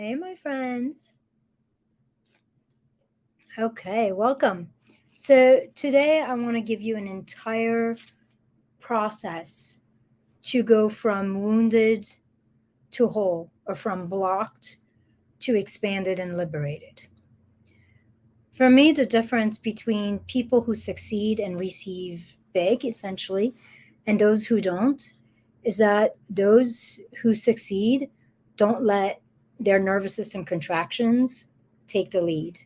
Hey, my friends. Okay, welcome. So, today I want to give you an entire process to go from wounded to whole, or from blocked to expanded and liberated. For me, the difference between people who succeed and receive big, essentially, and those who don't, is that those who succeed don't let their nervous system contractions take the lead.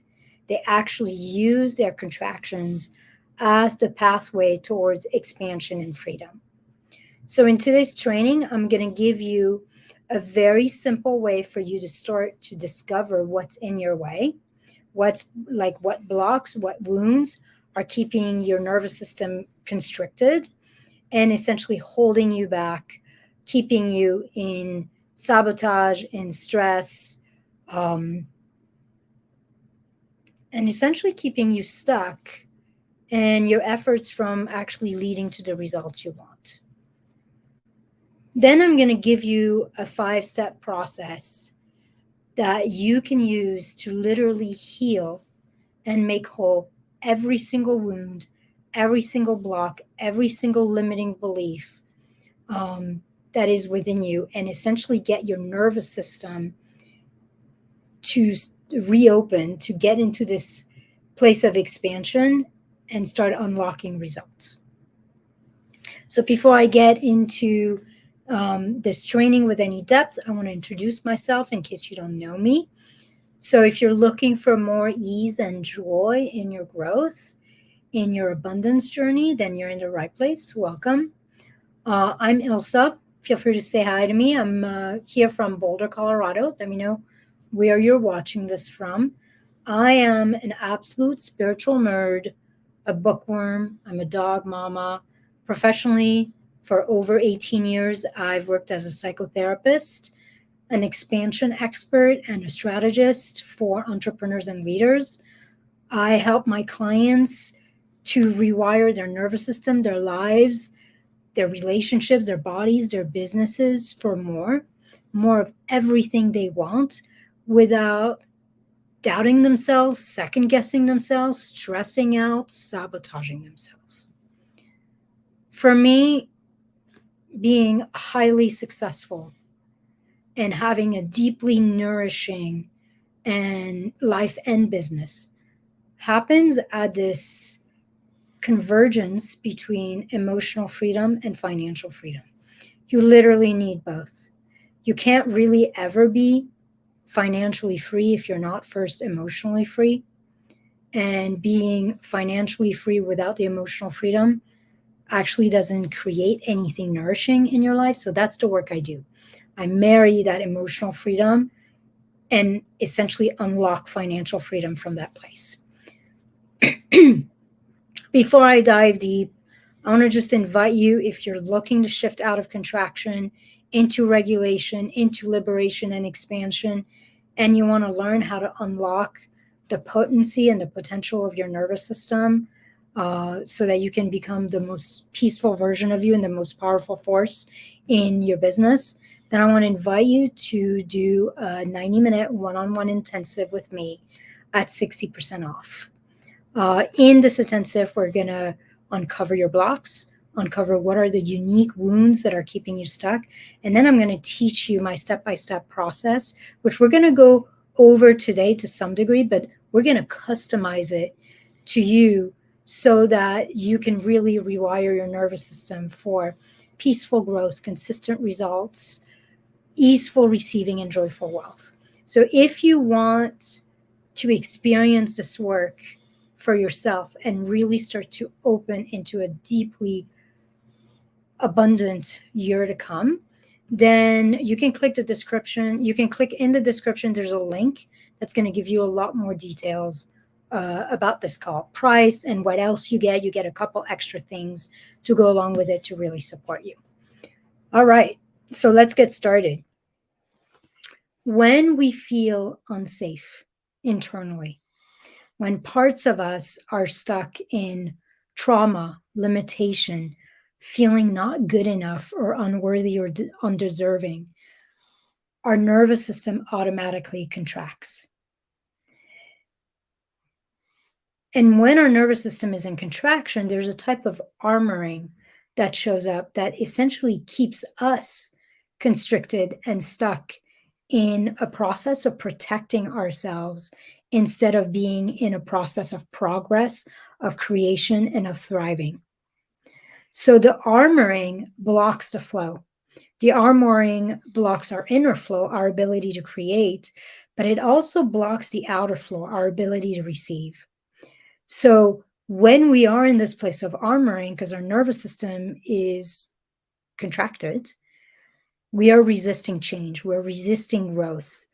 They actually use their contractions as the pathway towards expansion and freedom. So, in today's training, I'm going to give you a very simple way for you to start to discover what's in your way, what blocks, what wounds are keeping your nervous system constricted and essentially holding you back, keeping you in sabotage, in stress, um, and essentially keeping you stuck and your efforts from actually leading to the results you want. Then I'm going to give you a 5-step process that you can use to literally heal and make whole every single wound, every single block, every single limiting belief that is within you, and essentially get your nervous system to reopen, to get into this place of expansion and start unlocking results. So before I get into this training with any depth, I want to introduce myself in case you don't know me. So if you're looking for more ease and joy in your growth, in your abundance journey, then you're in the right place. Welcome. I'm Ilsa. Feel free to say hi to me. I'm here from Boulder, Colorado. Let me know where you're watching this from. I am an absolute spiritual nerd, a bookworm. I'm a dog mama. Professionally, for over 18 years, I've worked as a psychotherapist, an expansion expert, and a strategist for entrepreneurs and leaders. I help my clients to rewire their nervous system, their lives, their relationships, their bodies, their businesses for more of everything they want without doubting themselves, second guessing themselves, stressing out, sabotaging themselves. For me, being highly successful and having a deeply nourishing and life and business happens at this convergence between emotional freedom and financial freedom. You literally need both. You can't really ever be financially free if you're not first emotionally free. And being financially free without the emotional freedom actually doesn't create anything nourishing in your life. So that's the work I do. I marry that emotional freedom and essentially unlock financial freedom from that place. Before I dive deep, I want to just invite you, if you're looking to shift out of contraction into regulation, into liberation and expansion, and you want to learn how to unlock the potency and the potential of your nervous system so that you can become the most peaceful version of you and the most powerful force in your business, then I want to invite you to do a 90-minute one-on-one intensive with me at 60% off. In this intensive, we're going to uncover your blocks, uncover what are the unique wounds that are keeping you stuck. And then I'm going to teach you my step-by-step process, which we're going to go over today to some degree, but we're going to customize it to you so that you can really rewire your nervous system for peaceful growth, consistent results, easeful receiving, and joyful wealth. So if you want to experience this work for yourself and really start to open into a deeply abundant year to come, then you can click the description. You can click in the description. There's a link that's going to give you a lot more details about this call, price, and what else you get. You get a couple extra things to go along with it to really support you. All right, so let's get started. When we feel unsafe internally, when parts of us are stuck in trauma, limitation, feeling not good enough or unworthy or undeserving, our nervous system automatically contracts. And when our nervous system is in contraction, there's a type of armoring that shows up that essentially keeps us constricted and stuck in a process of protecting ourselves instead of being in a process of progress, of creation, and of thriving. So the armoring blocks the flow. The armoring blocks our inner flow, our ability to create, but it also blocks the outer flow, our ability to receive. So when we are in this place of armoring, because our nervous system is contracted, we are resisting change, we're resisting growth.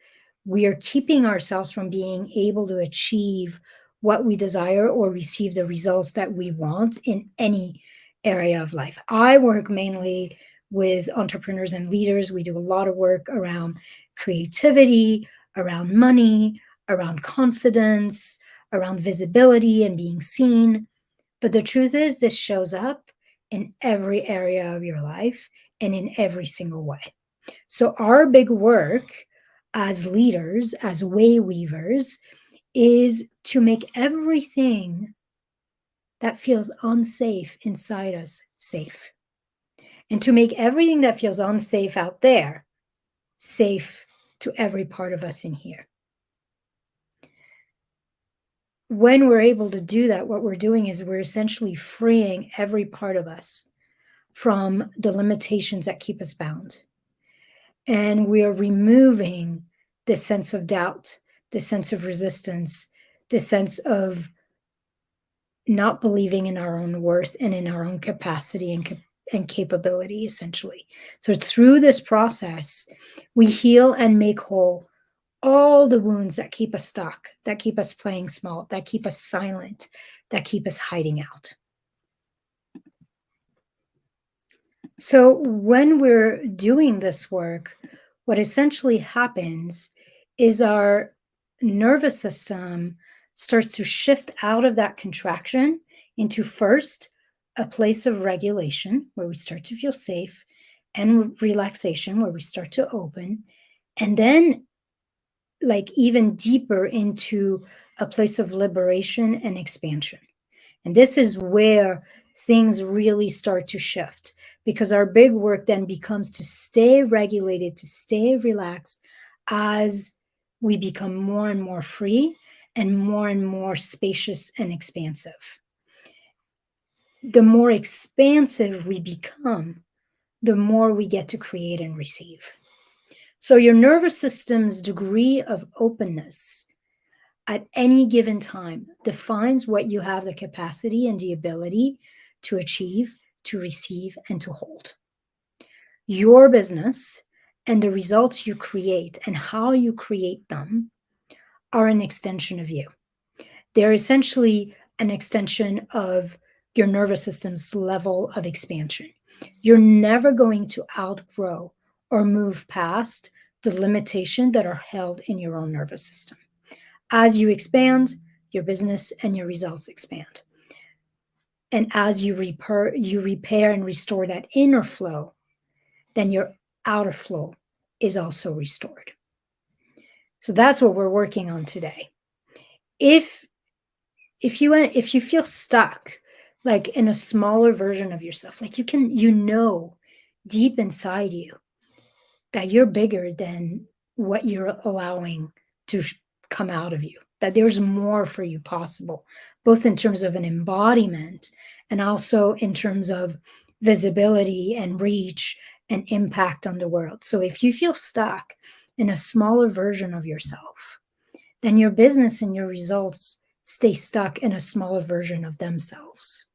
We are keeping ourselves from being able to achieve what we desire or receive the results that we want in any area of life. I work mainly with entrepreneurs and leaders. We do a lot of work around creativity, around money, around confidence, around visibility and being seen. But the truth is, this shows up in every area of your life and in every single way. So, our big work as leaders, as way weavers, is to make everything that feels unsafe inside us safe, and to make everything that feels unsafe out there safe to every part of us in here. When we're able to do that, what we're doing is we're essentially freeing every part of us from the limitations that keep us bound. And we are removing this sense of doubt, this sense of resistance, this sense of not believing in our own worth and in our own capacity and capability, essentially. So through this process, we heal and make whole all the wounds that keep us stuck, that keep us playing small, that keep us silent, that keep us hiding out. So when we're doing this work, what essentially happens is our nervous system starts to shift out of that contraction into first a place of regulation where we start to feel safe, and relaxation where we start to open, and then like even deeper into a place of liberation and expansion. And this is where things really start to shift, because our big work then becomes to stay regulated, to stay relaxed as we become more and more free and more spacious and expansive. The more expansive we become, the more we get to create and receive. So your nervous system's degree of openness at any given time defines what you have the capacity and the ability to achieve, to receive, and to hold. Your business and the results you create and how you create them are an extension of you. They're essentially an extension of your nervous system's level of expansion. You're never going to outgrow or move past the limitation that are held in your own nervous system. As you expand, your business and your results expand. And as you repair and restore that inner flow, then your outer flow is also restored. So that's what we're working on today. If you feel stuck, like in a smaller version of yourself, like you know deep inside you that you're bigger than what you're allowing to come out of you, that there's more for you possible, both in terms of an embodiment and also in terms of visibility and reach and impact on the world. So if you feel stuck in a smaller version of yourself, then your business and your results stay stuck in a smaller version of themselves.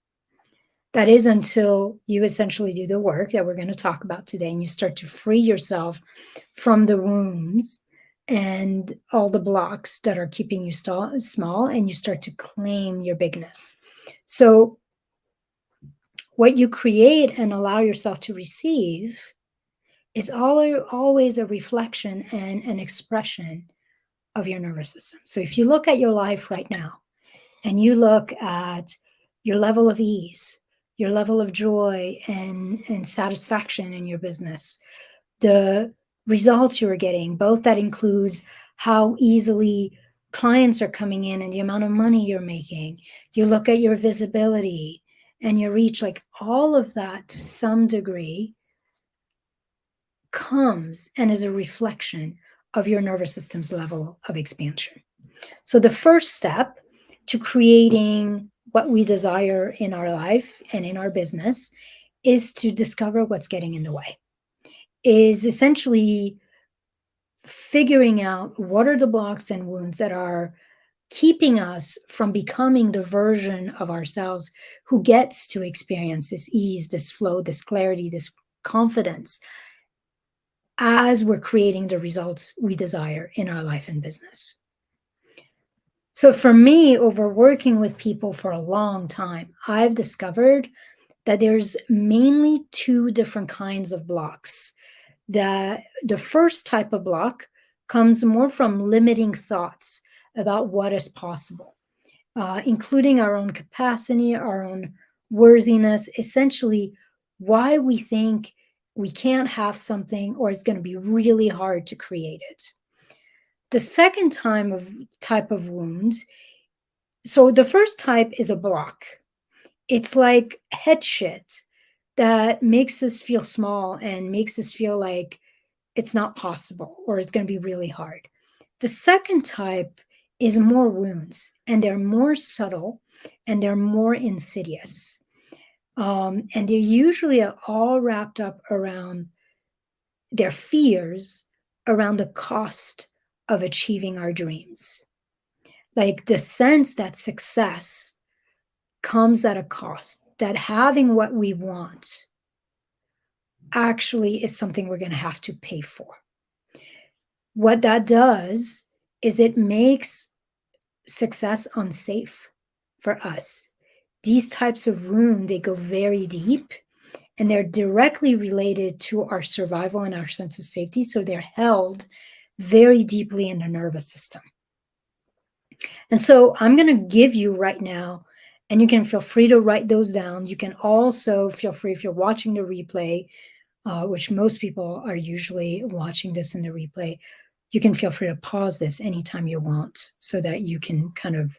That is until you essentially do the work that we're going to talk about today, and you start to free yourself from the wounds and all the blocks that are keeping you small, and you start to claim your bigness. So what you create and allow yourself to receive is always a reflection and an expression of your nervous system. So if you look at your life right now and you look at your level of ease, your level of joy and satisfaction in your business, the results you're getting, both that includes how easily clients are coming in and the amount of money you're making. You look at your visibility and your reach, like all of that to some degree comes and is a reflection of your nervous system's level of expansion. So the first step to creating what we desire in our life and in our business is to discover what's getting in the way, is essentially figuring out what are the blocks and wounds that are keeping us from becoming the version of ourselves who gets to experience this ease, this flow, this clarity, this confidence as we're creating the results we desire in our life and business. So for me, over working with people for a long time, I've discovered that there's mainly two different kinds of blocks. The first type of block comes more from limiting thoughts about what is possible, including our own capacity, our own worthiness, essentially why we think we can't have something or it's going to be really hard to create it. The second type of wound, so the first type is a block. It's like head shit that makes us feel small and makes us feel like it's not possible or it's going to be really hard. The second type is more wounds, and they're more subtle and they're more insidious. And they're usually all wrapped up around their fears around the cost of achieving our dreams. Like the sense that success comes at a cost, that having what we want actually is something we're going to have to pay for. What that does is it makes success unsafe for us. These types of wounds, they go very deep and they're directly related to our survival and our sense of safety. So they're held very deeply in the nervous system. And so I'm going to give you right now, and you can feel free to write those down. You can also feel free, if you're watching the replay, which most people are usually watching this in the replay, you can feel free to pause this anytime you want so that you can kind of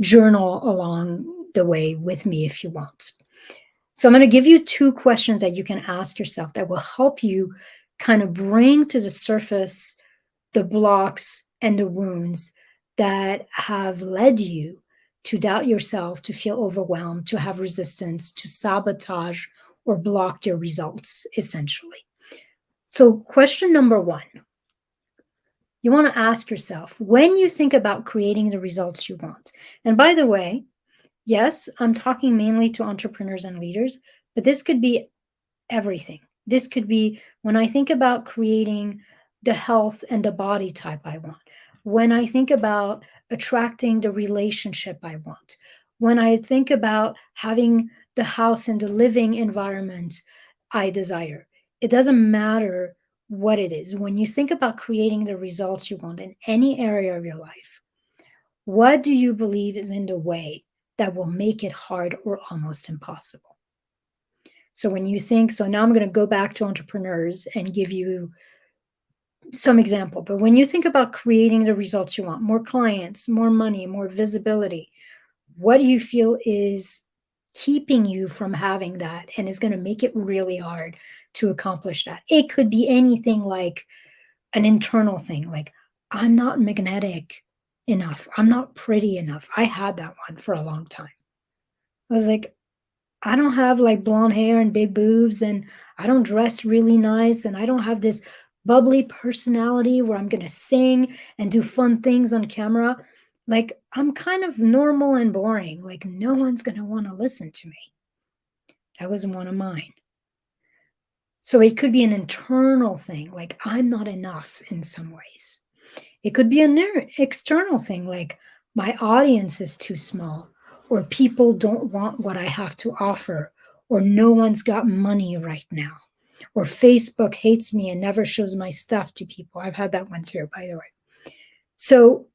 journal along the way with me if you want. So I'm going to give you two questions that you can ask yourself that will help you kind of bring to the surface the blocks and the wounds that have led you to doubt yourself, to feel overwhelmed, to have resistance, to sabotage or block your results, essentially. So question number one, you want to ask yourself, when you think about creating the results you want, and by the way, yes, I'm talking mainly to entrepreneurs and leaders, but this could be everything. This could be when I think about creating the health and the body type I want, when I think about attracting the relationship I want, when I think about having the house and the living environment I desire. It doesn't matter what it is. When you think about creating the results you want in any area of your life, what do you believe is in the way that will make it hard or almost impossible? So when you think, so now I'm going to go back to entrepreneurs and give you some example, but when you think about creating the results you want, more clients, more money, more visibility, what do you feel is keeping you from having that and is going to make it really hard to accomplish that? It could be anything like an internal thing, like I'm not magnetic enough, I'm not pretty enough. I had that one for a long time. I was like, I don't have like blonde hair and big boobs, and I don't dress really nice, and I don't have this bubbly personality where I'm going to sing and do fun things on camera. Like I'm kind of normal and boring. Like no one's going to want to listen to me. That was one of mine. So it could be an internal thing, like I'm not enough in some ways. It could be an external thing, like my audience is too small, or people don't want what I have to offer, or no one's got money right now, or Facebook hates me and never shows my stuff to people. I've had that one too, by the way. So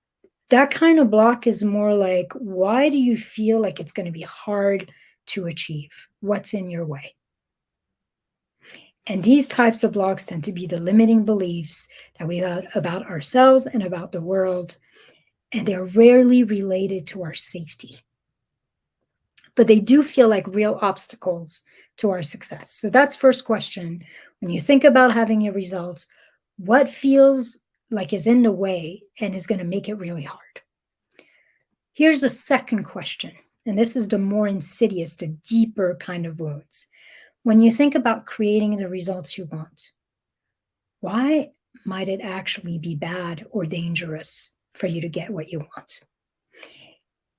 that kind of block is more like, why do you feel like it's going to be hard to achieve? What's in your way? And these types of blocks tend to be the limiting beliefs that we have about ourselves and about the world, and they're rarely related to our safety. But they do feel like real obstacles to our success. So that's first question. When you think about having a result, what feels like is in the way and is going to make it really hard? Here's a second question, and this is the more insidious, the deeper kind of wounds. When you think about creating the results you want, why might it actually be bad or dangerous for you to get what you want?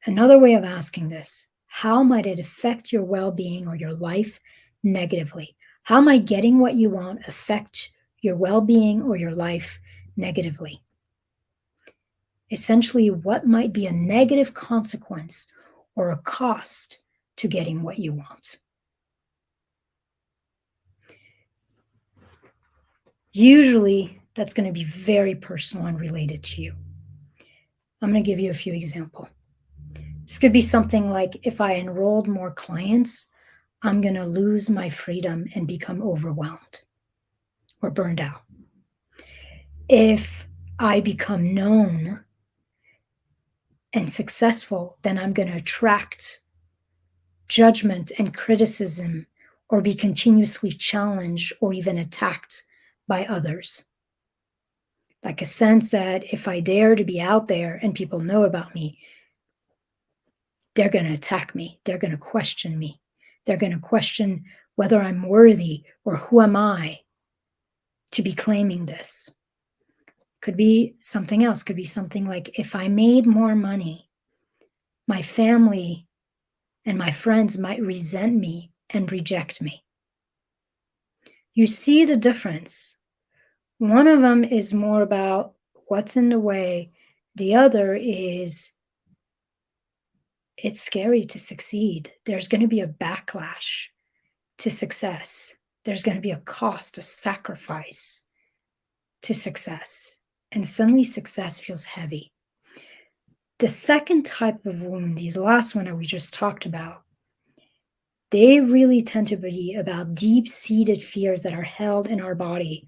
Another way of asking this, how might it affect your well-being or your life negatively? How might getting what you want affect your well-being or your life negatively? Essentially, what might be a negative consequence or a cost to getting what you want? Usually, that's going to be very personal and related to you. I'm going to give you a few examples. This could be something like, if I enrolled more clients, I'm going to lose my freedom and become overwhelmed or burned out. If I become known and successful, then I'm going to attract judgment and criticism or be continuously challenged or even attacked by others. Like a sense that if I dare to be out there and people know about me, they're going to attack me. They're going to question me. They're going to question whether I'm worthy or who am I to be claiming this. Could be something else. Could be something like, if I made more money, my family and my friends might resent me and reject me. You see the difference. One of them is more about what's in the way. The other is, it's scary to succeed. There's going to be a backlash to success. There's going to be a cost, a sacrifice to success. And suddenly success feels heavy. The second type of wound, these last one that we just talked about, they really tend to be about deep-seated fears that are held in our body.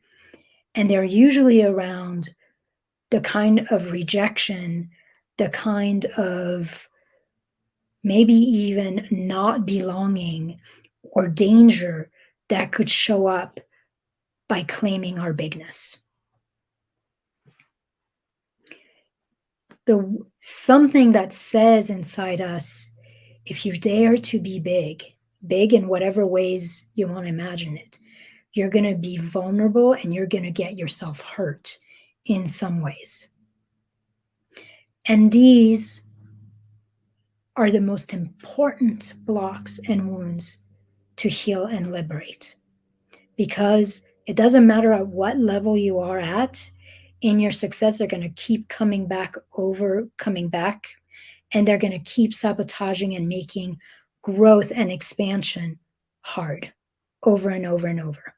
And they're usually around the kind of rejection, the kind of maybe even not belonging or danger that could show up by claiming our bigness. Something that says inside us, if you dare to be big, big in whatever ways you want to imagine it, you're going to be vulnerable and you're going to get yourself hurt in some ways. And these are the most important blocks and wounds to heal and liberate, because it doesn't matter at what level you are at in your success, they're going to keep coming back, and they're going to keep sabotaging and making growth and expansion hard over and over and over.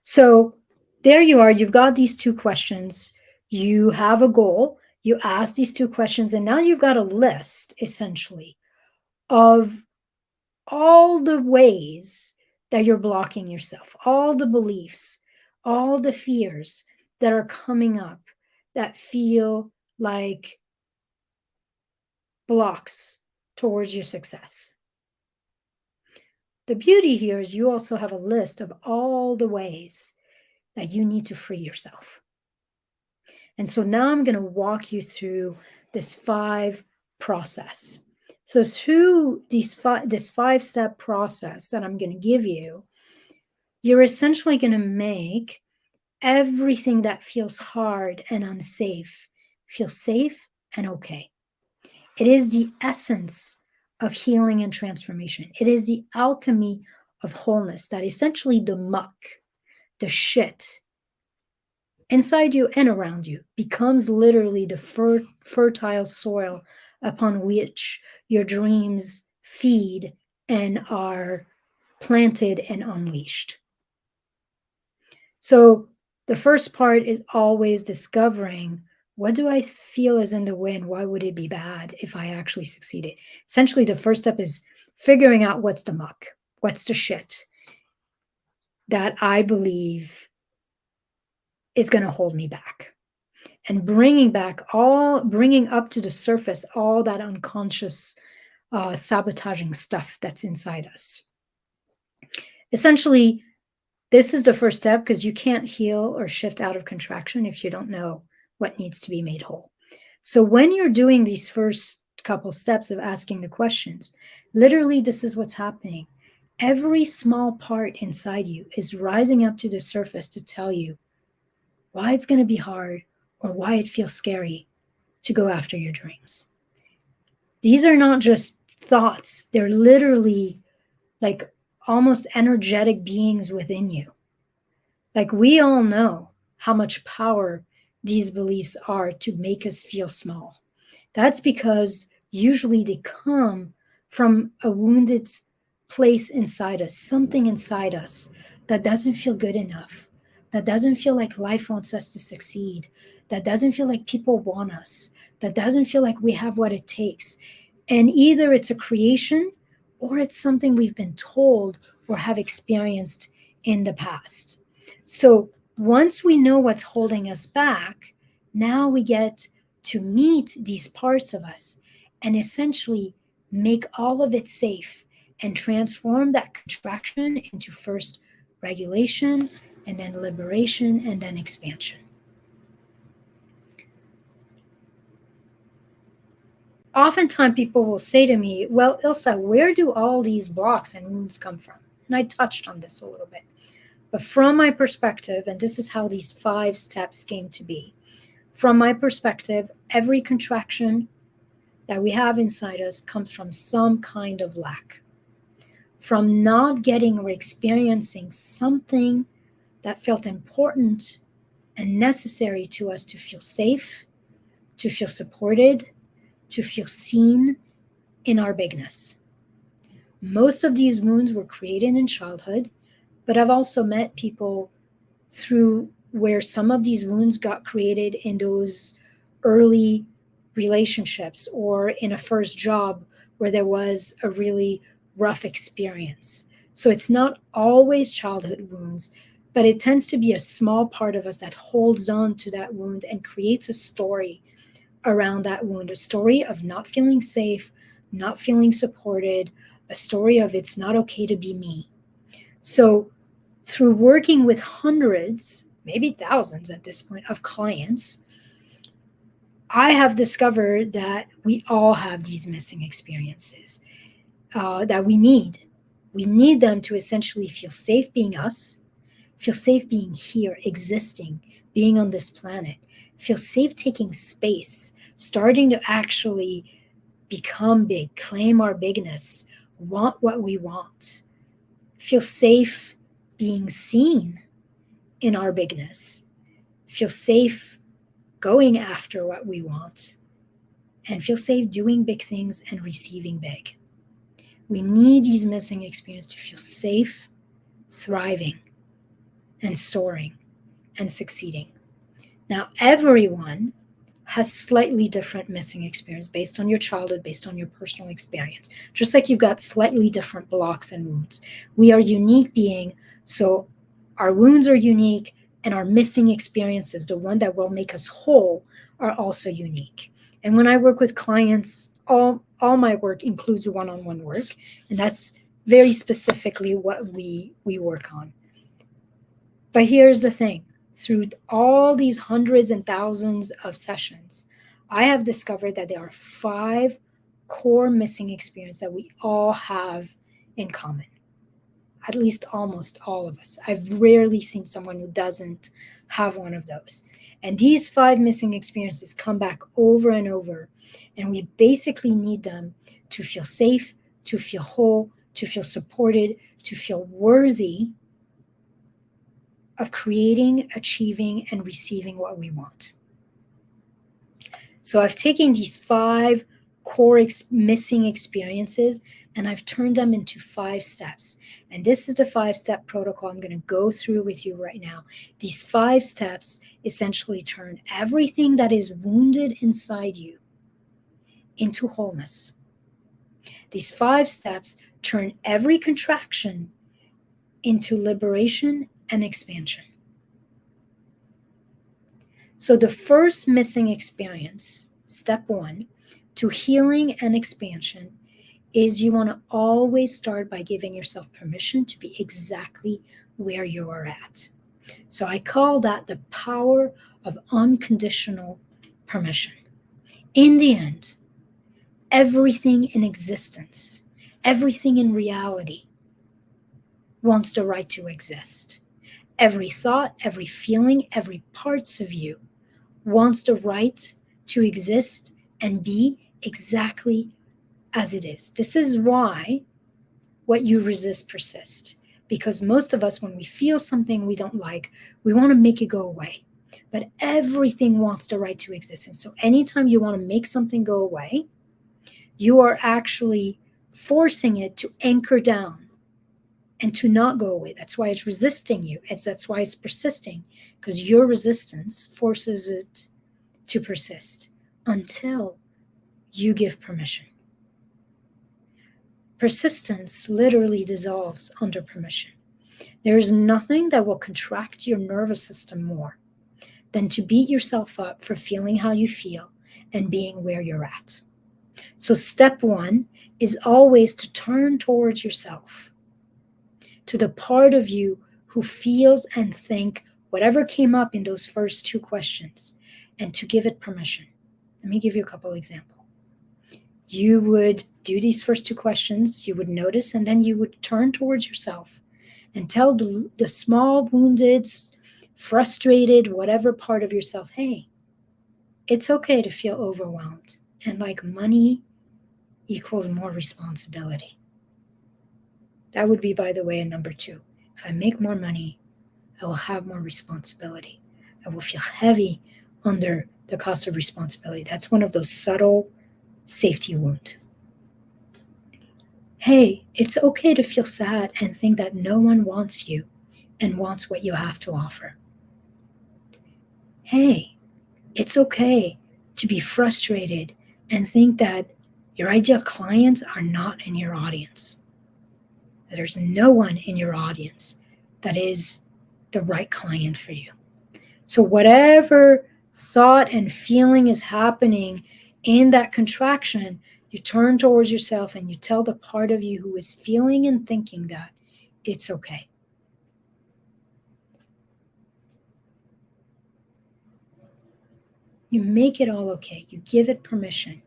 So there you are, you've got these two questions, you have a goal, you ask these two questions, and now you've got a list essentially of all the ways that you're blocking yourself, all the beliefs, all the fears that are coming up that feel like blocks towards your success. The beauty here is you also have a list of all the ways that you need to free yourself. And so now I'm going to walk you through this 5 process. So through this 5-step process that I'm going to give you, you're essentially going to make everything that feels hard and unsafe feel safe and okay. It is the essence of healing and transformation. It is the alchemy of wholeness, that essentially the muck, the shit inside you and around you becomes literally the fertile soil upon which your dreams feed and are planted and unleashed. So the first part is always discovering, what do I feel is in the way and why would it be bad if I actually succeeded? Essentially, the first step is figuring out what's the muck, what's the shit. that I believe is going to hold me back, and bringing up to the surface all that unconscious sabotaging stuff that's inside us. Essentially, this is the first step, because you can't heal or shift out of contraction if you don't know what needs to be made whole. So when you're doing these first couple steps of asking the questions, literally this is what's happening. Every small part inside you is rising up to the surface to tell you why it's going to be hard or why it feels scary to go after your dreams. These are not just thoughts, they're literally like almost energetic beings within you. Like, we all know how much power these beliefs are to make us feel small. That's because usually they come from a wounded place inside us, something inside us that doesn't feel good enough, that doesn't feel like life wants us to succeed, that doesn't feel like people want us, that doesn't feel like we have what it takes. And either it's a creation or it's something we've been told or have experienced in the past. So once we know what's holding us back, now we get to meet these parts of us and essentially make all of it safe and transform that contraction into first regulation and then liberation and then expansion. Oftentimes people will say to me, well, Ilsa, where do all these blocks and wounds come from? And I touched on this a little bit. But from my perspective, and this is how these 5 steps came to be, from my perspective, every contraction that we have inside us comes from some kind of lack, from not getting or experiencing something that felt important and necessary to us to feel safe, to feel supported, to feel seen in our bigness. Most of these wounds were created in childhood, but I've also met people through where some of these wounds got created in those early relationships or in a first job where there was a really rough experience. So it's not always childhood wounds, but it tends to be a small part of us that holds on to that wound and creates a story around that wound, a story of not feeling safe, not feeling supported, a story of it's not okay to be me. So through working with hundreds, maybe thousands at this point, of clients, I have discovered that we all have these missing experiences that we need. We need them to essentially feel safe being us, feel safe being here, existing, being on this planet, feel safe taking space, starting to actually become big, claim our bigness, want what we want, feel safe being seen in our bigness, feel safe going after what we want, and feel safe doing big things and receiving big. We need these missing experiences to feel safe, thriving, and soaring and succeeding. Now, everyone has slightly different missing experience based on your childhood, based on your personal experience. Just like you've got slightly different blocks and wounds. We are unique beings, so our wounds are unique, and our missing experiences, the one that will make us whole, are also unique. And when I work with clients, all my work includes one-on-one work, and that's very specifically what we work on. But here's the thing. Through all these hundreds and thousands of sessions, I have discovered that there are 5 core missing experiences that we all have in common. At least almost all of us. I've rarely seen someone who doesn't have one of those. And these 5 missing experiences come back over and over. And we basically need them to feel safe, to feel whole, to feel supported, to feel worthy of creating, achieving, and receiving what we want. So I've taken these 5 core missing experiences and I've turned them into 5 steps. And this is the 5-step protocol I'm going to go through with you right now. These 5 steps essentially turn everything that is wounded inside you into wholeness. These 5 steps turn every contraction into liberation and expansion. So the first missing experience, step 1, to healing and expansion, is you want to always start by giving yourself permission to be exactly where you are at. So I call that the power of unconditional permission. In the end, everything in existence, everything in reality wants the right to exist. Every thought, every feeling, every parts of you wants the right to exist and be exactly as it is. This is why what you resist persists. Because most of us, when we feel something we don't like, we want to make it go away. But everything wants the right to exist. And so anytime you want to make something go away, you are actually forcing it to anchor down and to not go away. That's why it's resisting you. That's why it's persisting, because your resistance forces it to persist until you give permission. Persistence literally dissolves under permission. There is nothing that will contract your nervous system more than to beat yourself up for feeling how you feel and being where you're at. So step 1 is always to turn towards yourself, to the part of you who feels and think whatever came up in those first 2 questions, and to give it permission. Let me give you a couple examples. You would do these first 2 questions, you would notice, and then you would turn towards yourself and tell the small, wounded, frustrated, whatever part of yourself, hey, it's okay to feel overwhelmed. And like money equals more responsibility. That would be, by the way, a number 2. If I make more money, I will have more responsibility. I will feel heavy under the cost of responsibility. That's one of those subtle safety wounds. Hey, it's okay to feel sad and think that no one wants you and wants what you have to offer. Hey, it's okay to be frustrated and think that your ideal clients are not in your audience, that there's no one in your audience that is the right client for you. So whatever thought and feeling is happening in that contraction, you turn towards yourself and you tell the part of you who is feeling and thinking that it's okay. You make it all okay. You give it permission.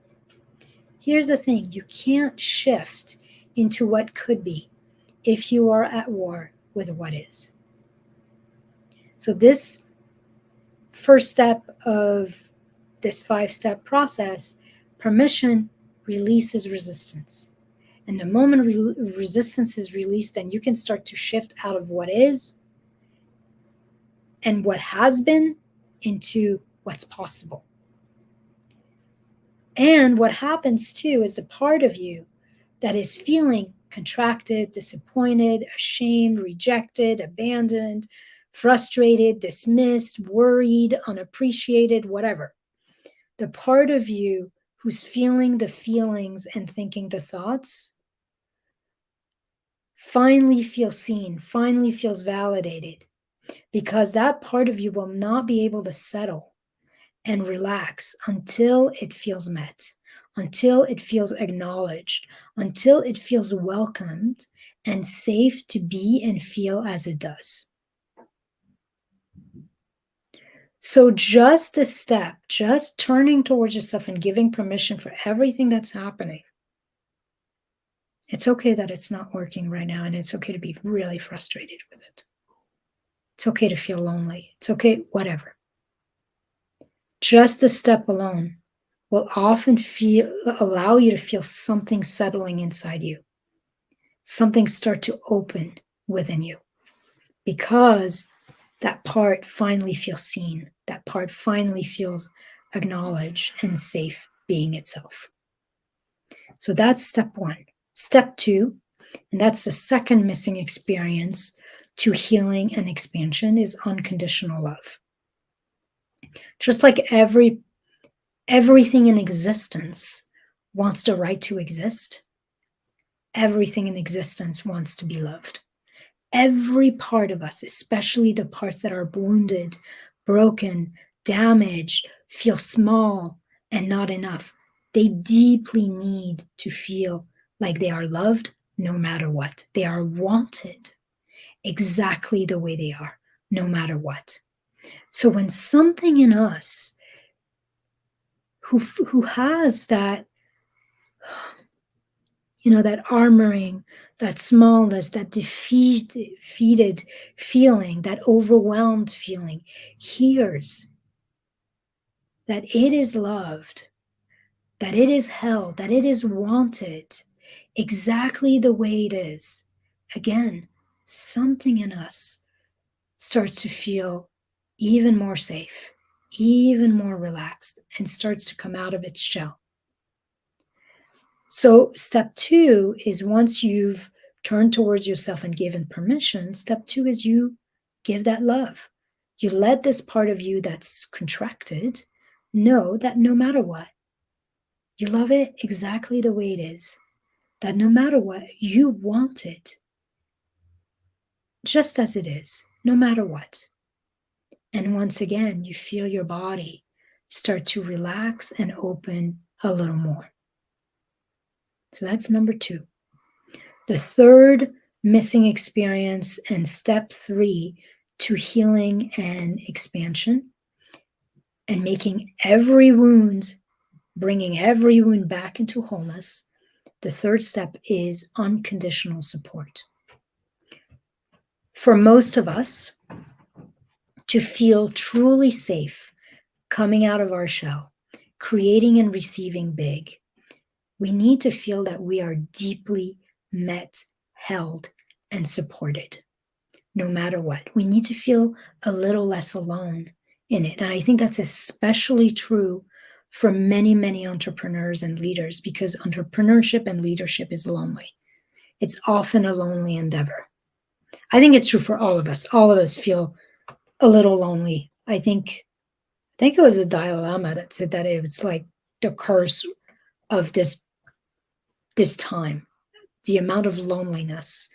Here's the thing, you can't shift into what could be if you are at war with what is. So this first step of this 5-step process, permission releases resistance. And the moment resistance is released, then you can start to shift out of what is and what has been into what's possible. And what happens too is the part of you that is feeling contracted, disappointed, ashamed, rejected, abandoned, frustrated, dismissed, worried, unappreciated, whatever. The part of you who's feeling the feelings and thinking the thoughts finally feels seen, finally feels validated, because that part of you will not be able to settle and relax until it feels met, until it feels acknowledged, until it feels welcomed and safe to be and feel as it does. So just a step, just turning towards yourself and giving permission for everything that's happening. It's okay that it's not working right now, and it's okay to be really frustrated with it. It's okay to feel lonely. It's okay, whatever. Just a step alone will often allow you to feel something settling inside you, something start to open within you, because that part finally feels seen, that part finally feels acknowledged and safe being itself. So that's step 1. Step 2, and that's the second missing experience to healing and expansion, is unconditional love. Just like everything in existence wants the right to exist, everything in existence wants to be loved. every part of us, especially the parts that are wounded, broken, damaged, feel small and not enough. They deeply need to feel like they are loved no matter what. They are wanted exactly the way they are, no matter what. So when something in us who has that, that armoring, that smallness, that defeated feeling, that overwhelmed feeling, hears that it is loved, that it is held, that it is wanted exactly the way it is, again, something in us starts to feel even more safe, even more relaxed, and starts to come out of its shell. So step 2 is, once you've turned towards yourself and given permission, step 2 is you give that love. You let this part of you that's contracted know that no matter what, you love it exactly the way it is, that no matter what, you want it just as it is, no matter what. And once again, you feel your body start to relax and open a little more. So that's number 2. The third missing experience and step 3 to healing and expansion and making every wound, bringing every wound back into wholeness. The third step is unconditional support. For most of us, to feel truly safe coming out of our shell, creating and receiving big, we need to feel that we are deeply met, held, and supported, no matter what. We need to feel a little less alone in it. And I think that's especially true for many, many entrepreneurs and leaders, because entrepreneurship and leadership is lonely. It's often a lonely endeavor. I think it's true for all of us. All of us feel a little lonely. I think it was the Dalai Lama that said that it's like the curse of this time, the amount of loneliness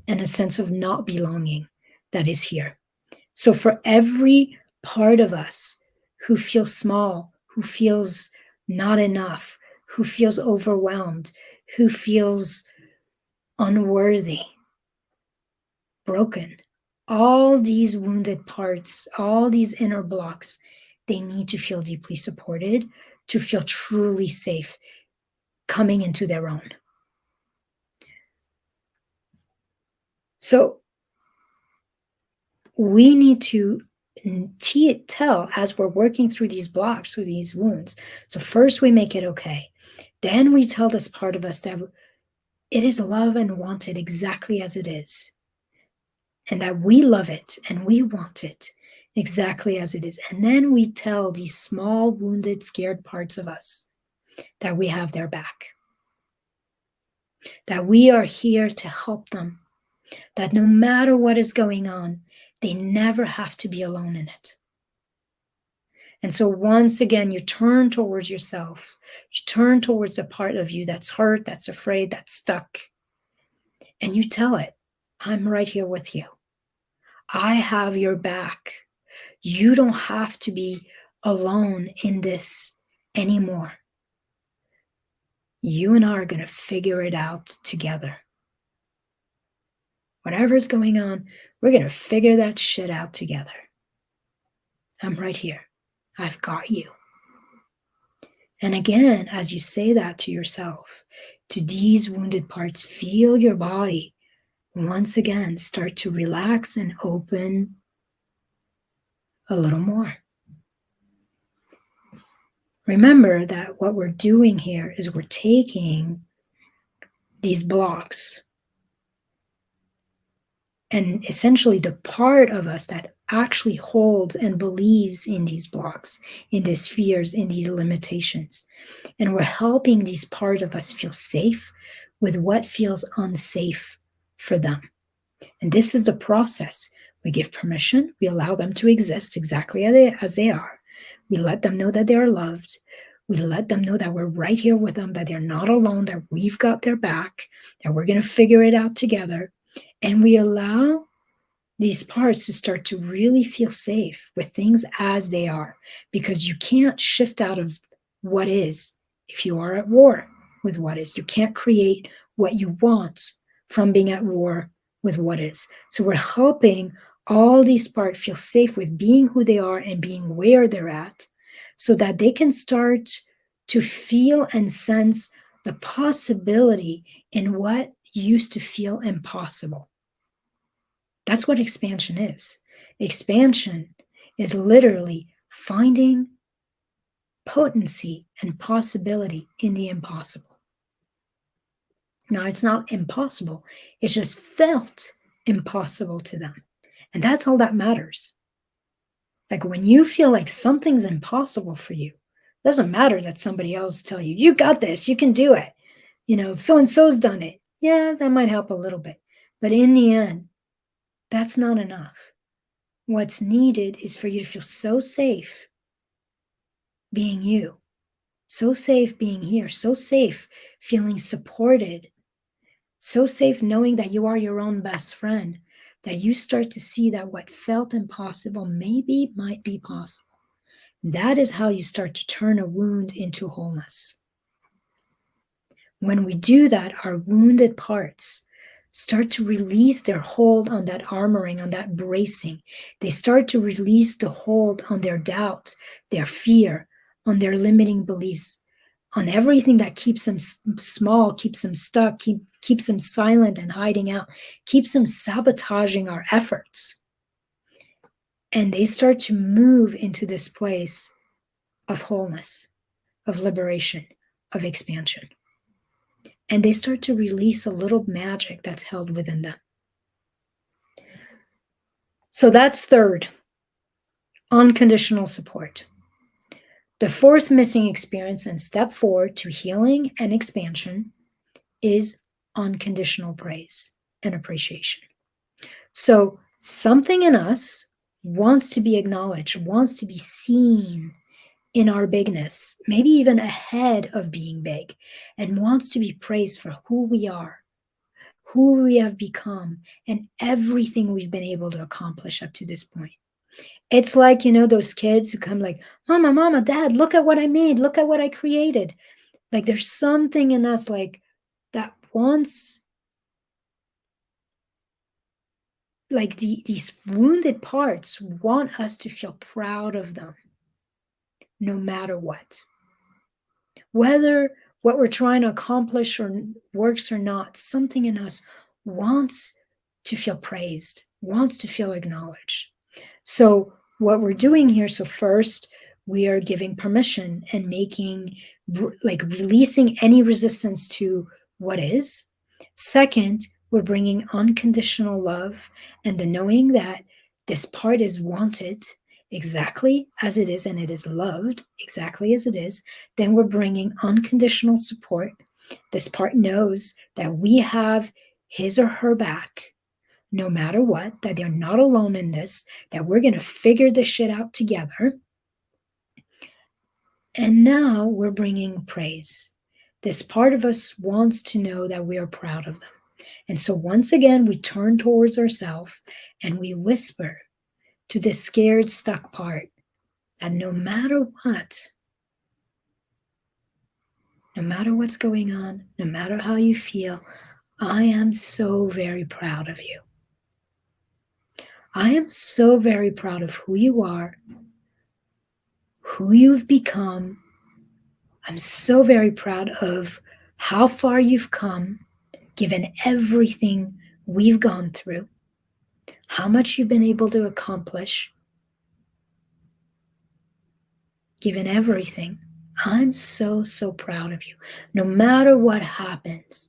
and a sense of not belonging that is here. So for every part of us who feels small, who feels not enough, who feels overwhelmed, who feels unworthy, broken, all these wounded parts, all these inner blocks, they need to feel deeply supported, to feel truly safe coming into their own. So we need to tell, as we're working through these blocks, through these wounds. So first we make it okay. Then we tell this part of us that it is loved and wanted exactly as it is, and that we love it and we want it exactly as it is. And then we tell these small, wounded, scared parts of us that we have their back, that we are here to help them, that no matter what is going on, they never have to be alone in it. And so once again, you turn towards yourself, you turn towards the part of you that's hurt, that's afraid, that's stuck, and you tell it, I'm right here with you. I have your back. You don't have to be alone in this anymore. You and I are going to figure it out together. Whatever's going on, we're going to figure that shit out together. I'm right here. I've got you. And again, as you say that to yourself, to these wounded parts, feel your body once again start to relax and open a little more. Remember that what we're doing here is we're taking these blocks, and essentially the part of us that actually holds and believes in these blocks, in these fears, in these limitations. And we're helping these parts of us feel safe with what feels unsafe for them. And this is the process. We give permission. We allow them to exist exactly as they are. We let them know that they are loved. We let them know that we're right here with them, that they're not alone, that we've got their back, that we're going to figure it out together. And we allow these parts to start to really feel safe with things as they are, because you can't shift out of what is if you are at war with what is. You can't create what you want from being at war with what is. So we're helping all these parts feel safe with being who they are and being where they're at, so that they can start to feel and sense the possibility in what used to feel impossible. That's what expansion is. Expansion is literally finding potency and possibility in the impossible. Now, it's not impossible, it's just felt impossible to them. And that's all that matters. Like when you feel like something's impossible for you, it doesn't matter that somebody else tell you, you got this, you can do it. So and so's done it. Yeah, that might help a little bit. But in the end, that's not enough. What's needed is for you to feel so safe being you, so safe being here, so safe feeling supported, so safe knowing that you are your own best friend, that you start to see that what felt impossible maybe might be possible. That is how you start to turn a wound into wholeness. When we do that, our wounded parts start to release their hold on that armoring, on that bracing. They start to release the hold on their doubt, their fear, on their limiting beliefs, on everything that keeps them small, keeps them stuck, keeps them silent and hiding out, keeps them sabotaging our efforts. And they start to move into this place of wholeness, of liberation, of expansion. And they start to release a little magic that's held within them. So that's third, unconditional support. The fourth missing experience and step forward to healing and expansion is unconditional praise and appreciation. So something in us wants to be acknowledged, wants to be seen in our bigness, maybe even ahead of being big, and wants to be praised for who we are, who we have become, and everything we've been able to accomplish up to this point. It's like, those kids who come like, Mama, Mama, Dad, look at what I made. Look at what I created. Like there's something in us like that wants, like these wounded parts want us to feel proud of them no matter what. Whether what we're trying to accomplish or works or not, something in us wants to feel praised, wants to feel acknowledged. So what we're doing here, so first we are giving permission and making, like releasing any resistance to what is. Second, we're bringing unconditional love and the knowing that this part is wanted exactly as it is and it is loved exactly as it is. Then we're bringing unconditional support. This part knows that we have his or her back no matter what, that they're not alone in this, that we're going to figure this shit out together. And now we're bringing praise. This part of us wants to know that we are proud of them. And so once again, we turn towards ourselves and we whisper to this scared, stuck part that no matter what, no matter what's going on, no matter how you feel, I am so very proud of you. I am so very proud of who you are, who you've become. I'm so very proud of how far you've come, given everything we've gone through, how much you've been able to accomplish, given everything. I'm so, so proud of you. No matter what happens,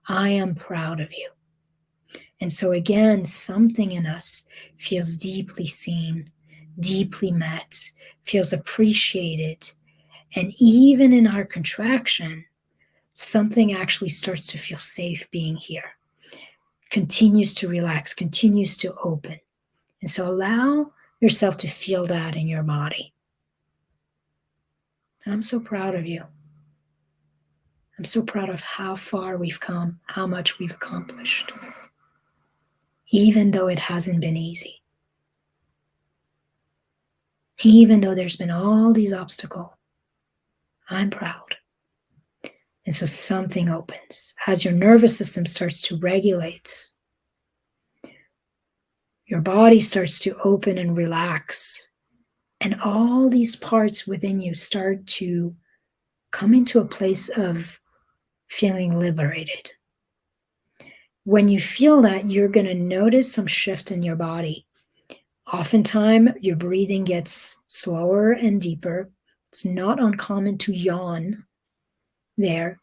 I am proud of you. And so again, something in us feels deeply seen, deeply met, feels appreciated. And even in our contraction, something actually starts to feel safe being here, continues to relax, continues to open. And so allow yourself to feel that in your body. I'm so proud of you. I'm so proud of how far we've come, how much we've accomplished. even though it hasn't been easy, even though there's been all these obstacles. I'm proud. And so something opens. As your nervous system starts to regulate, your body starts to open and relax. And all these parts within you start to come into a place of feeling liberated. When you feel that, you're going to notice some shift in your body. Oftentimes, your breathing gets slower and deeper. It's not uncommon to yawn there.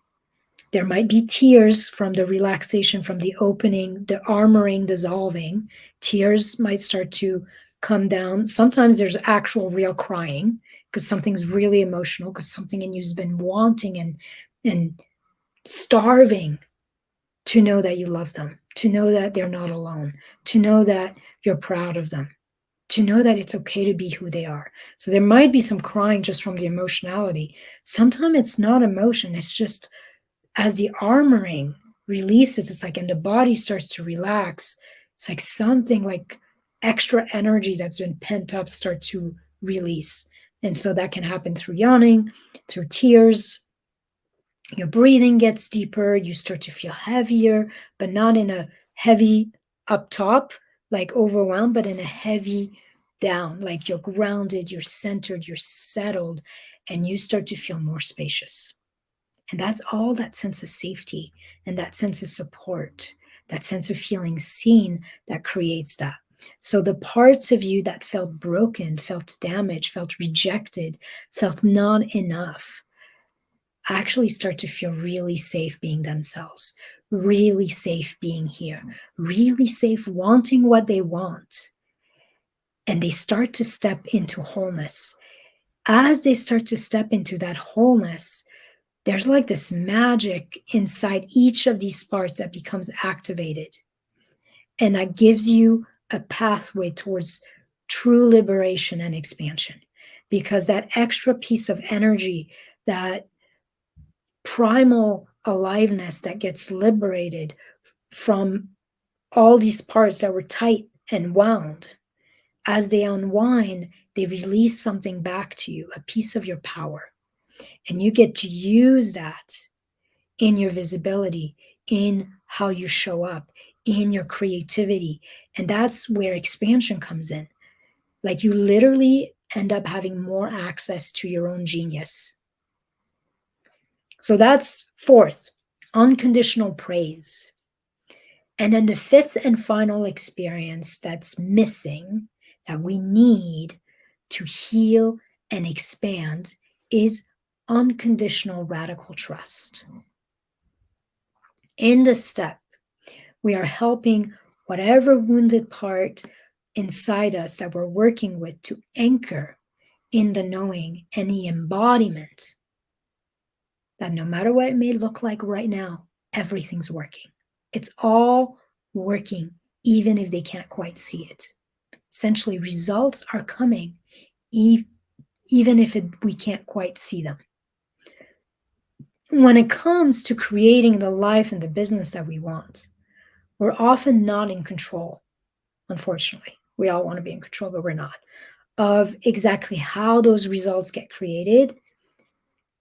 There might be tears from the relaxation, from the opening, the armoring dissolving. Tears might start to come down. Sometimes there's actual real crying because something's really emotional, because something in you's been wanting and starving to know that you love them, to know that they're not alone, to know that you're proud of them, to know that it's okay to be who they are. So there might be some crying just from the emotionality. Sometimes it's not emotion, it's just as the armoring releases, it's like, and the body starts to relax, it's like something like extra energy that's been pent up start to release. And so that can happen through yawning, through tears. Your breathing gets deeper, you start to feel heavier, but not in a heavy up top, like overwhelmed, but in a heavy down, like you're grounded, you're centered, you're settled, and you start to feel more spacious. And that's all that sense of safety and that sense of support, that sense of feeling seen that creates that. So the parts of you that felt broken, felt damaged, felt rejected, felt not enough, actually start to feel really safe being themselves, really safe being here, really safe wanting what they want. And they start to step into wholeness. As they start to step into that wholeness, there's like this magic inside each of these parts that becomes activated. And that gives you a pathway towards true liberation and expansion. Because that extra piece of energy, that primal aliveness that gets liberated from all these parts that were tight and wound, as they unwind, they release something back to you, a piece of your power. And you get to use that in your visibility, in how you show up, in your creativity. And that's where expansion comes in. Like you literally end up having more access to your own genius. So that's fourth, unconditional praise. And then the fifth and final experience that's missing, that we need to heal and expand, is unconditional radical trust. In this step, we are helping whatever wounded part inside us that we're working with to anchor in the knowing and the embodiment that no matter what it may look like right now, everything's working. It's all working, even if they can't quite see it. Essentially, results are coming, even if we can't quite see them. When it comes to creating the life and the business that we want, we're often not in control, unfortunately. We all want to be in control, but we're not, of exactly how those results get created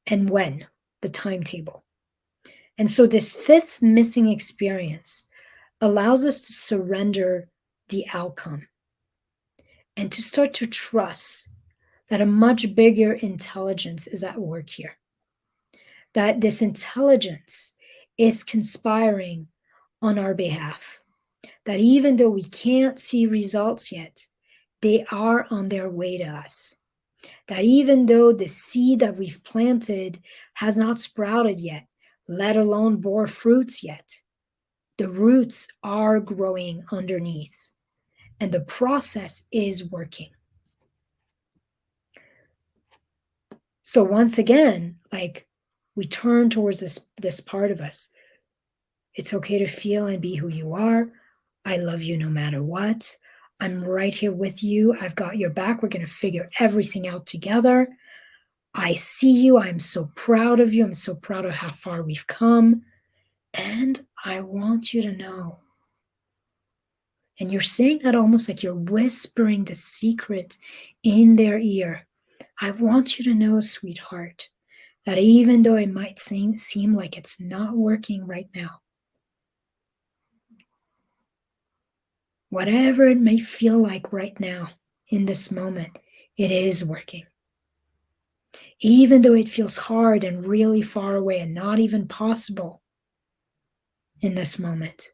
and when, the timetable. And so this fifth missing experience allows us to surrender the outcome and to start to trust that a much bigger intelligence is at work here. That this intelligence is conspiring on our behalf. That even though we can't see results yet, they are on their way to us. That even though the seed that we've planted has not sprouted yet, let alone bore fruits yet, the roots are growing underneath and the process is working. So once again, like we turn towards this part of us. It's okay to feel and be who you are. I love you no matter what. I'm right here with you. I've got your back. We're going to figure everything out together. I see you. I'm so proud of you. I'm so proud of how far we've come. And I want you to know And you're saying that almost like you're whispering the secret in their ear. I want you to know, sweetheart, that even though it might seem like it's not working right now, whatever it may feel like right now in this moment, it is working. Even though it feels hard and really far away and not even possible in this moment,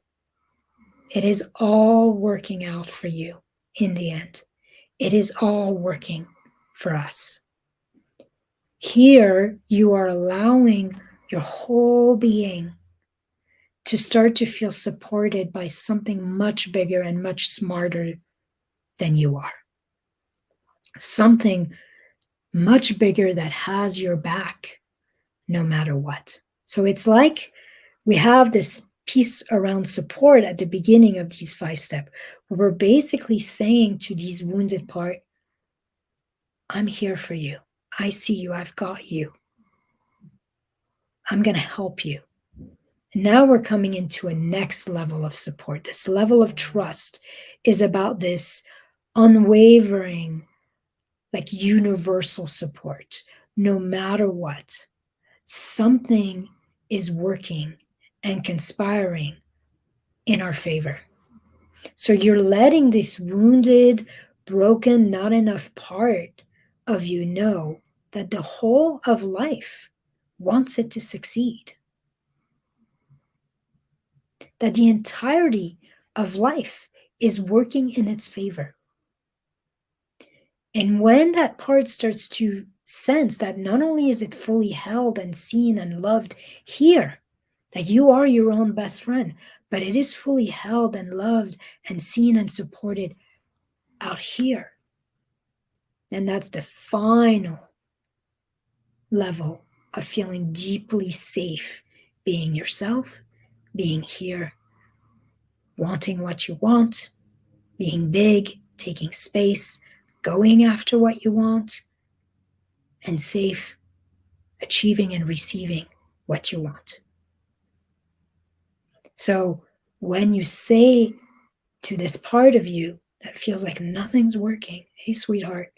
it is all working out for you in the end. It is all working for us. Here, you are allowing your whole being to start to feel supported by something much bigger and much smarter than you are. Something much bigger that has your back no matter what. So it's like we have this piece around support at the beginning of these 5 steps, where we're basically saying to these wounded part, I'm here for you. I see you. I've got you. I'm going to help you. And now we're coming into a next level of support. This level of trust is about this unwavering, like universal support. No matter what, something is working and conspiring in our favor. So you're letting this wounded, broken, not enough part of you know that the whole of life wants it to succeed. That the entirety of life is working in its favor. And when that part starts to sense that not only is it fully held and seen and loved here, that you are your own best friend, but it is fully held and loved and seen and supported out here. And that's the final level of feeling deeply safe, being yourself, being here, wanting what you want, being big, taking space, going after what you want, and safe, achieving and receiving what you want. So when you say to this part of you that feels like nothing's working, hey, sweetheart,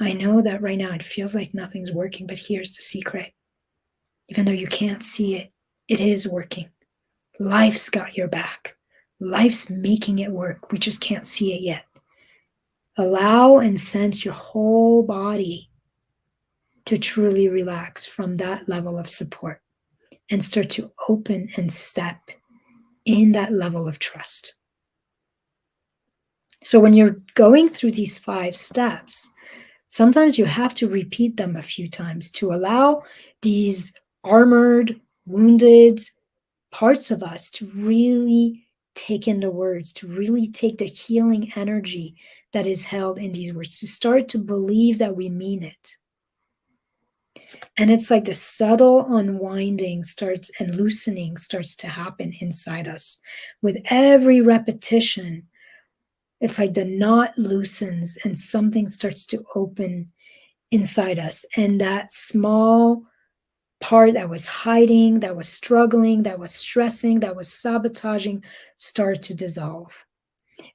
I know that right now it feels like nothing's working, but here's the secret. Even though you can't see it, it is working. Life's got your back. Life's making it work. We just can't see it yet. Allow and sense your whole body to truly relax from that level of support and start to open and step in that level of trust. So when you're going through these 5 steps, sometimes you have to repeat them a few times to allow these armored, wounded parts of us to really take in the words, to really take the healing energy that is held in these words, to start to believe that we mean it. And it's like the subtle unwinding starts and loosening starts to happen inside us. With every repetition, it's like the knot loosens and something starts to open inside us. And that small part that was hiding, that was struggling, that was stressing, that was sabotaging, start to dissolve.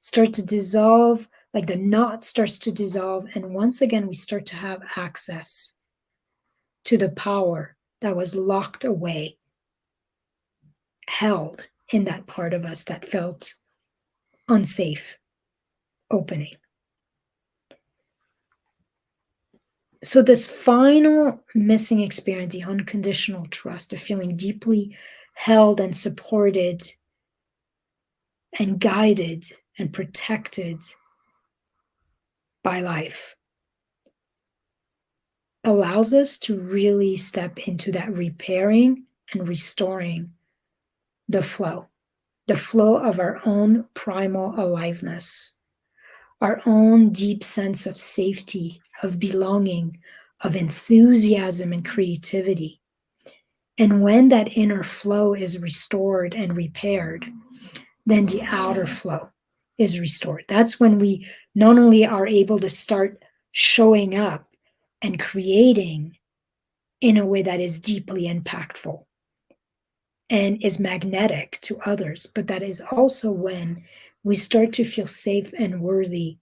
Start to dissolve, like the knot starts to dissolve. And once again, we start to have access to the power that was locked away, held in that part of us that felt unsafe, opening. So this final missing experience, the unconditional trust, of feeling deeply held and supported and guided and protected by life, allows us to really step into that repairing and restoring the flow of our own primal aliveness, our own deep sense of safety, of belonging, of enthusiasm and creativity. And when that inner flow is restored and repaired, then the outer flow is restored. That's when we not only are able to start showing up and creating in a way that is deeply impactful and is magnetic to others, but that is also when we start to feel safe and worthy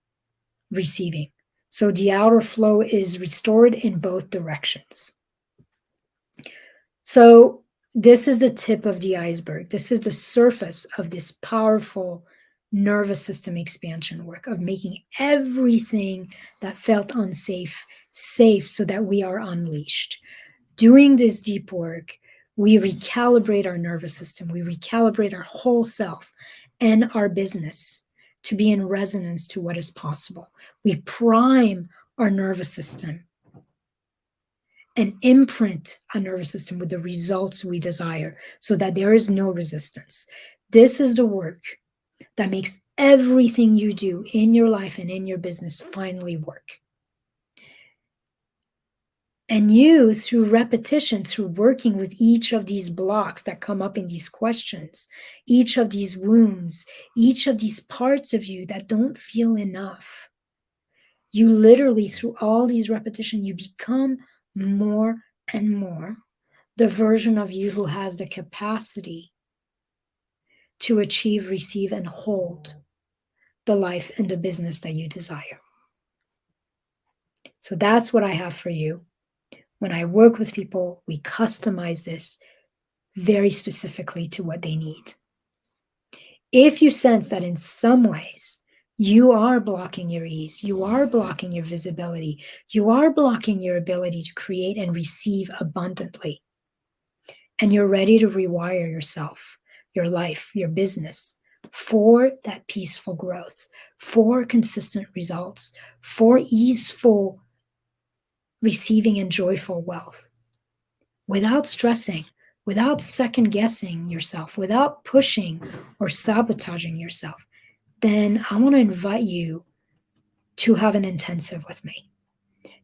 receiving. So the outer flow is restored in both directions. So this is the tip of the iceberg. This is the surface of this powerful nervous system expansion work of making everything that felt unsafe safe so that we are unleashed. Doing this deep work, we recalibrate our nervous system, we recalibrate our whole self and our business to be in resonance to what is possible. We prime our nervous system and imprint our nervous system with the results we desire so that there is no resistance. This is the work that makes everything you do in your life and in your business finally work. And you, through repetition, through working with each of these blocks that come up in these questions, each of these wounds, each of these parts of you that don't feel enough, you literally, through all these repetition, you become more and more the version of you who has the capacity to achieve, receive, and hold the life and the business that you desire. So that's what I have for you. When I work with people, we customize this very specifically to what they need. If you sense that in some ways you are blocking your ease, you are blocking your visibility, you are blocking your ability to create and receive abundantly, and you're ready to rewire yourself, your life, your business for that peaceful growth, for consistent results, for easeful receiving and joyful wealth, without stressing, without second guessing yourself, without pushing or sabotaging yourself, then I want to invite you to have an intensive with me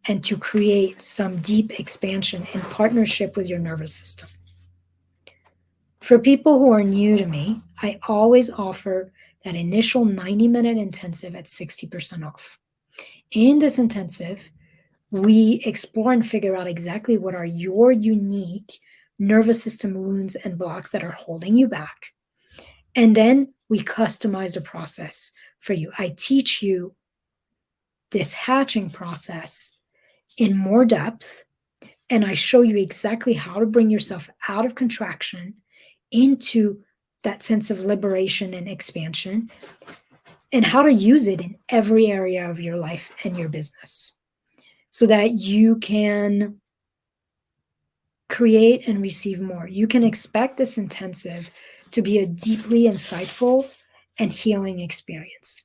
and to create some deep expansion in partnership with your nervous system. For people who are new to me, I always offer that initial 90-minute intensive at 60% off. In this intensive, we explore and figure out exactly what are your unique nervous system wounds and blocks that are holding you back. And then we customize the process for you. I teach you this hatching process in more depth, and I show you exactly how to bring yourself out of contraction into that sense of liberation and expansion, and how to use it in every area of your life and your business so that you can create and receive more. You can expect this intensive to be a deeply insightful and healing experience.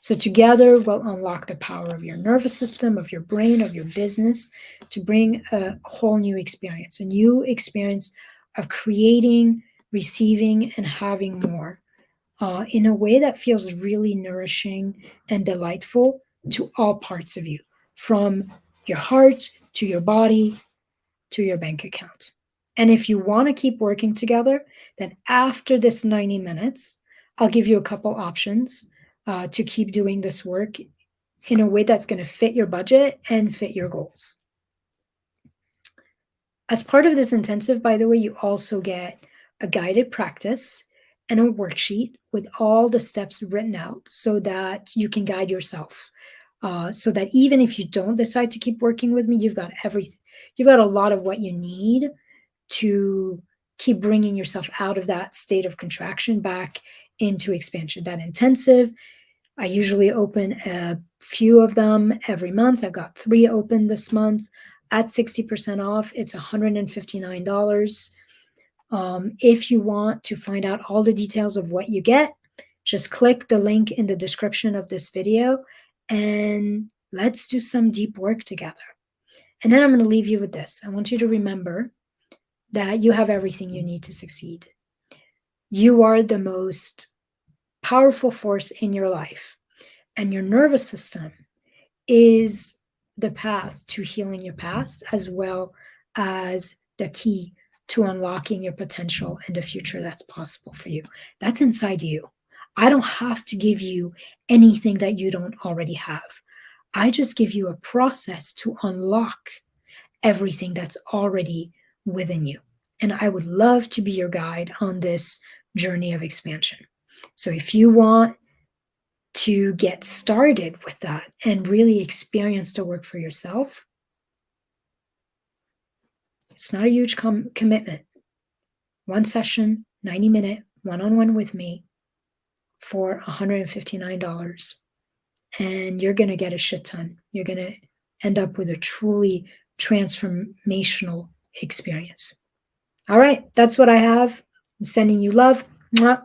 So together we'll unlock the power of your nervous system, of your brain, of your business to bring a whole new experience, a new experience of creating, receiving, and having more in a way that feels really nourishing and delightful to all parts of you, from your heart to your body to your bank account. And if you want to keep working together, then after this 90 minutes, I'll give you a couple options to keep doing this work in a way that's going to fit your budget and fit your goals. As part of this intensive, by the way, you also get a guided practice and a worksheet with all the steps written out so that you can guide yourself. So that even if you don't decide to keep working with me, you've got everything. You've got a lot of what you need to keep bringing yourself out of that state of contraction back into expansion. That intensive, I usually open a few of them every month. I've got 3 open this month at 60% off. It's $159. If you want to find out all the details of what you get, just click the link in the description of this video and let's do some deep work together. And then I'm going to leave you with this. I want you to remember that you have everything you need to succeed. You are the most powerful force in your life, and your nervous system is the path to healing your past as well as the key to unlocking your potential and the future that's possible for you. That's inside you. I don't have to give you anything that you don't already have. I just give you a process to unlock everything that's already within you. And I would love to be your guide on this journey of expansion. So if you want to get started with that and really experience the work for yourself, it's not a huge commitment. One session, 90-minute, one-on-one with me for $159. And you're going to get a shit ton. You're going to end up with a truly transformational experience. All right, that's what I have. I'm sending you love. Mwah.